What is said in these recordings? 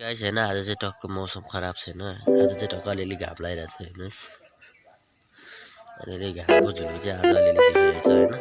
Guys हैन आज चाहिँ टक्क मौसम खराब छैन। आज चाहिँ टक्क अलिअलि घाम लागिरहेछ हेर्नुस्। अलिअलि घामको झुल्को चाहिँ आज अलिअलि देखिरहेछ हैन।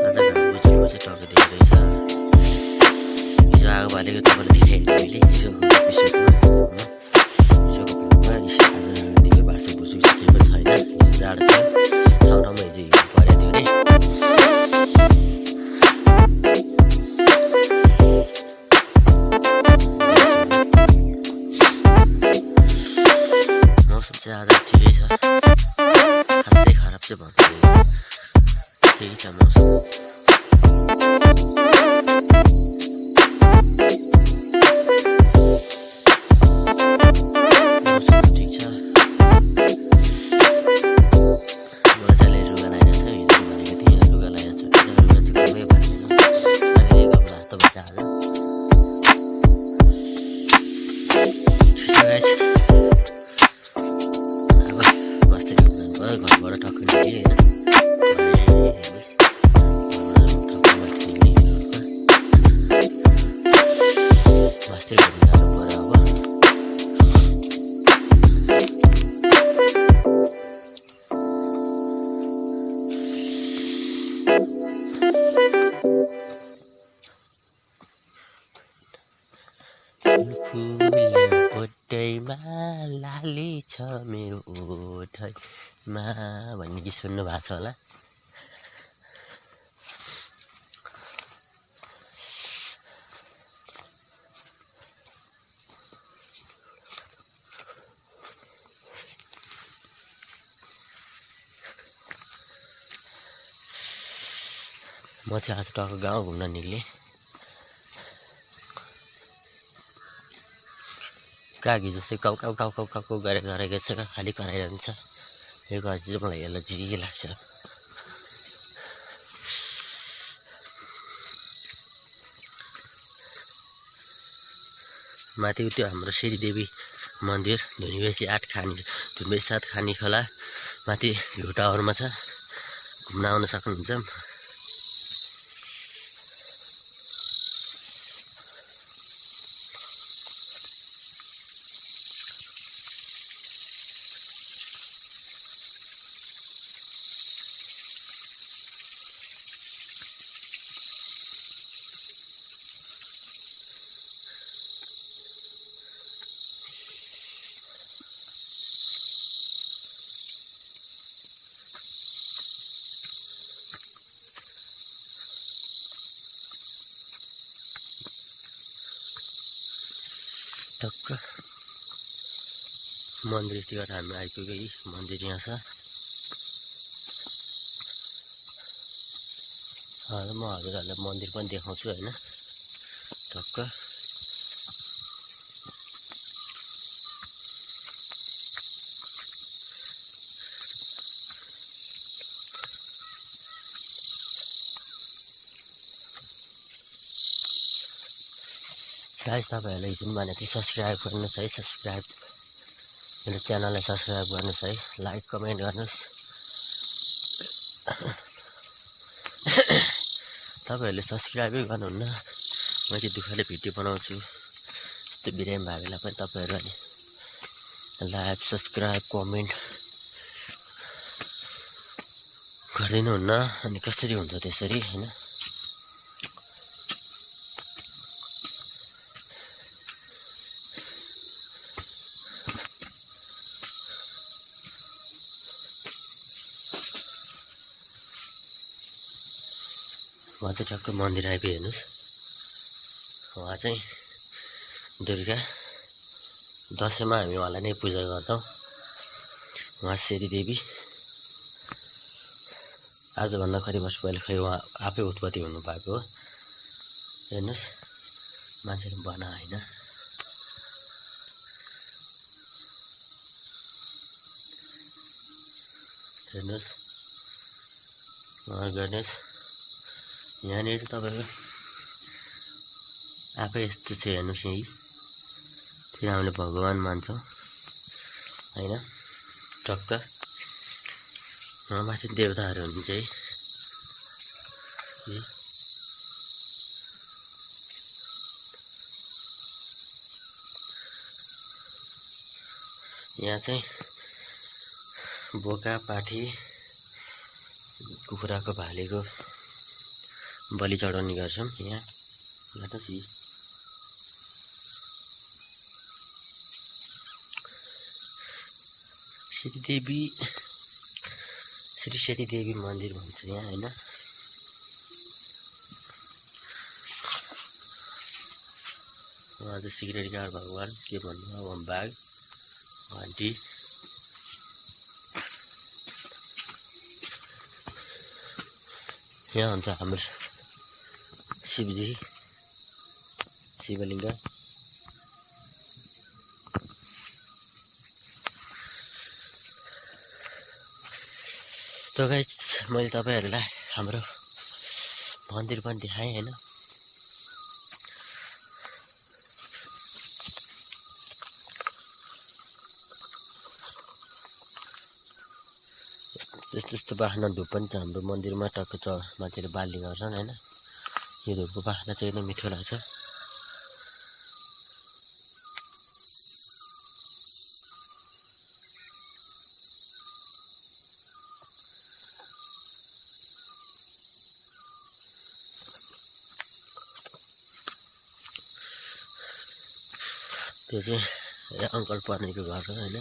आज घामको झुल्को चाहिँ टक्क देखिरहेछ। हिजो आगो बालेको तपाईँले देखाएँ मैले हिजोको एपिसोडमा हिजोको भ्लगमा। आज निकै बासो बुसु केही पनि छैन। हिजो जाडो थियो, ठाउँ ठाउँमा हिजो हिउँ परेको थियो अरे। मौसम चाहिँ आज ठिकै छ, खासै खराब चाहिँ भन्दैन, ठिकै छ मौसम। मौसम ठिक छ। मजाले लुगा लगाइरहेको छ। हिजो भनेको थिएँ लुगा लगाइरहेको छु, लुगा चाहिँ कमै भएको छैन। अलिअलि कपडा हात भन्छ आज। घरबाट टक्क निक्लिएँ होइन, बस्दै घुम्नु जानु पर्यो अब। फुल्या बोटैमा लाली छ मेरो ओठैमा भन्ने गीत सुन्नु भएको छ होला। म चाहिँ आज टक्क गाउँ घुम्न निक्लेँ। कागी जस्तै cow cow cow cow cow cow गरेको छ, खालि कराइरहन्छ। यो गज चाहिँ मलाई एलर्जी लाग्छ। माथि त्यो हाम्रो श्रीदेवी मन्दिर धुनीबेसी 7 खानी खोला माथि भ्यू टावरमा छ, घुम्न आउन सक्नुहुन्छ। टक्क मन्दिरतिर हामी आइपुगेँ। मन्दिर यहाँ छ। म हजुरहरूलाई मन्दिर पनि देखाउँछु होइन। टक्क गाइस तपाईँहरूलाई जुन भनेको थिएँ सब्सक्राइब गर्नुहोस् है, मेरो च्यानललाई सब्सक्राइब गर्नुहोस् है, लाइक कमेन्ट गर्नुहोस्। तपाईँहरूले सब्सक्राइबै गर्नुहुन्न। म चाहिँ दुःखले भिडियो बनाउँछु। यस्तो बिरामी भएको बेला पनि तपाईँहरू अलि लाइक सब्सक्राइब कमेन्ट गरिदिनुहुन्न। अनि कसरी हुन्छ त्यसरी होइन। उहाँ चाहिँ टक्क मन्दिर आइपुग्यो हेर्नुहोस्। उहाँ चाहिँ दुर्गा दसैँमा हामी उहाँलाई नै पूजा गर्छौँ। उहाँ श्रीदेवी आजभन्दा कति वर्ष पहिले खै उहाँ आफै उत्पत्ति हुनुभएको हो। हेर्नुहोस् मान्छेले बना होइन। हेर्नुहोस् उहाँ गर्नुहोस्। यहाँनिर तपाईँको आफै यस्तो छ हेर्नुहोस्। यहीँ फेरि हामीले भगवान् मान्छौँ होइन। टक्क माथि देवताहरू हुनुहुन्छ है। यहाँ चाहिँ बोका पाठी कुखुराको भालेको बलि चढाउने गर्छौँ। यहाँ श्री सेती देवी मन्दिर भन्छ यहाँ हैन। उहाँ चाहिँ सिक्रेट गार्ड भगवान के भन्नु अब बाघ घन्टी यहाँ हुन्छ हाम्रो शिवजी शिवलिङ्ग। त गाइस मैले तपाईहरुलाई हाम्रो मन्दिर पनि देखाएँ हैन। यस्तो बाख्ना धुप पनि छ हाम्रो मन्दिरमा। टक्क मान्छेले बाल्ने गर्छन् हैन। यो धुपको बाख्ना चाहिँ एकदम मिठो लाग्छ। त्यो चाहिँ अङ्कल पर्नेको घर हो हैन।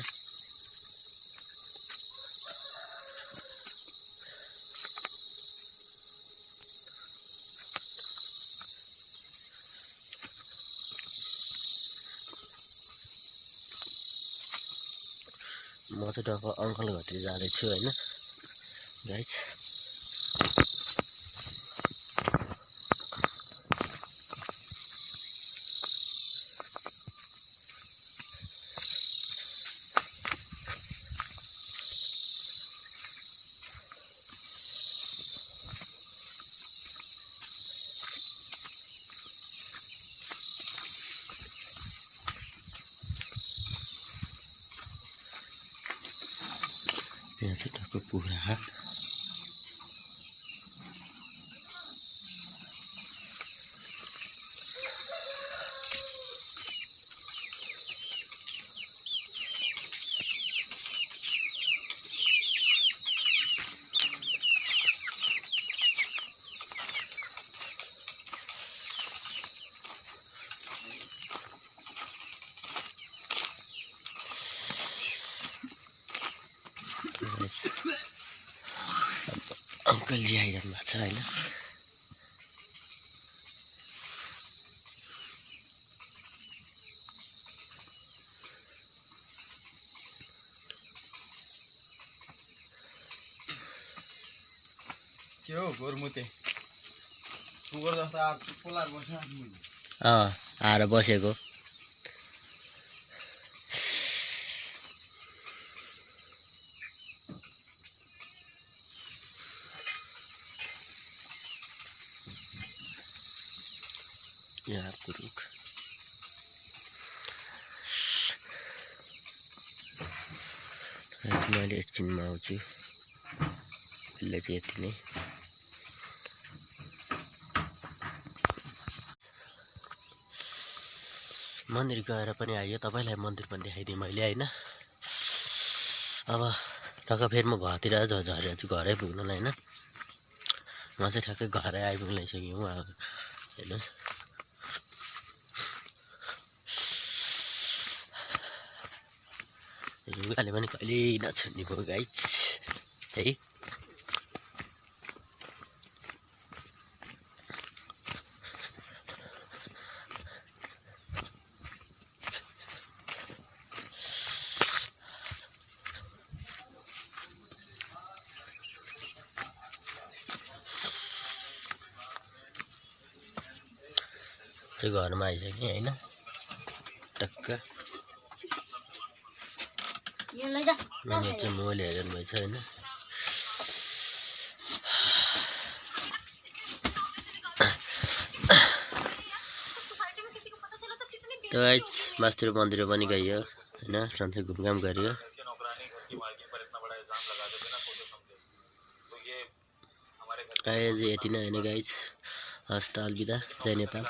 म चाहिँ अब अङ्कल घरतिर जाँदैछु हैन गाइस। यहाँ चाहिँ टक्क कुखुरा अंकल जी आइरहनु भएको छ हैन। के हो गोरमुते सुगर जस्तो पोलार बस्छ। आएर बसेको यहाँ रुख मैले एकछिनमा आउँछु। यसले चाहिँ यति नै। मन्दिर गएर पनि आइयो। तपाईलाई मन्दिर पनि देखाइदिएँ मैले हैन। अब टक्क फेरि म घरतिर झरेर चाहिँ घरै पुग्नु हैन। म चाहिँ ठ्याक्कै घरै आइपुग्न लागिसकेँ अब हेर्नुहोस्। रुगाले पनि कहिल्यै नछुट्ने भयो गाइस है। चाहिँ घरमा आइसकेँ हैन। टक्क मैले चाहिँ मोबाइल हेर्नु भएछ हैन। त गाइस मास्तिर मन्दिर पनि गइयो हैन। सन्चै घुमघाम गरियो। आज यति नै हैन गाइस। हस्त अलविदा। जय नेपाल।